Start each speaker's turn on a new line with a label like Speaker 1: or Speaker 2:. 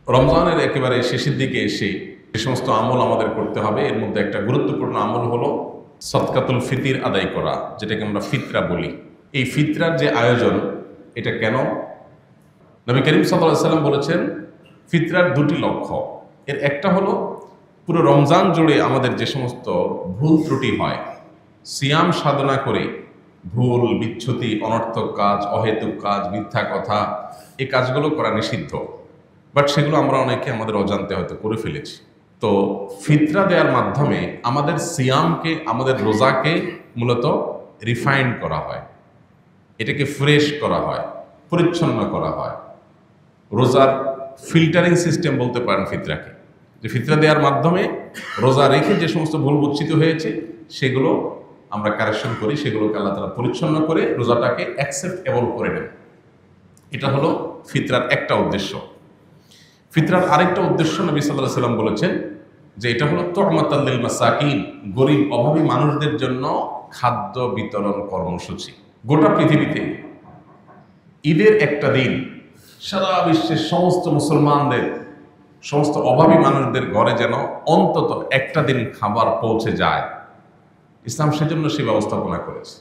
Speaker 1: রমজানের একেবারে শেষের দিকে এসে যে সমস্ত আমল আমাদের করতে হবে, এর মধ্যে একটা গুরুত্বপূর্ণ আমল হলো সদকাতুল ফিতির আদায় করা, যেটাকে আমরা ফিতরা বলি। এই ফিতরার যে আয়োজন, এটা কেন? নবী করিম সাল্লাল্লাহু আলাইহি সাল্লাম বলেছেন ফিতরার দুটি লক্ষ্য। এর একটা হলো পুরো রমজান জুড়ে আমাদের যে সমস্ত ভুল ত্রুটি হয়, সিয়াম সাধনা করে ভুল, বিচ্যুতি, অনর্থক কাজ, অহেতুক কাজ, মিথ্যা কথা, এই কাজগুলো করা নিষিদ্ধ, বাট সেগুলো আমরা অনেকে আমাদের অজান্তে হয়তো করে ফেলেছি। তো ফিতরা দেওয়ার মাধ্যমে আমাদের সিয়ামকে, আমাদের রোজাকে মূলত রিফাইন করা হয়, এটাকে ফ্রেশ করা হয়, পরিচ্ছন্ন করা হয়। রোজার ফিল্টারিং সিস্টেম বলতে পারেন ফিতরাকে, যে ফিতরা দেওয়ার মাধ্যমে রোজা রেখে যে সমস্ত ভুল বুচ্ছিত হয়েছে সেগুলো আমরা কারেকশন করি, সেগুলোকে আল্লাহ তাআলা পরিচ্ছন্ন করে রোজাটাকে অ্যাকসেপ্টেবল করে নেন। এটা হলো ফিতরার একটা উদ্দেশ্য। ফিতরার আরেকটা উদ্দেশ্য নবী সাল্লাল্লাহু আলাইহি সাল্লাম বলেছেন যে এটা হলো তু'মাতাল লিল মাসাকিন, গরিব অভাবী মানুষদের জন্য খাদ্য বিতরণ কর্মসূচি। গোটা পৃথিবীতে ঈদের একটা দিন সারা বিশ্বের সমস্ত মুসলমানদের, সমস্ত অভাবী মানুষদের ঘরে যেন অন্তত একটা দিন খাবার পৌঁছে যায়, ইসলাম সেজন্য সে ব্যবস্থাপনা করেছে।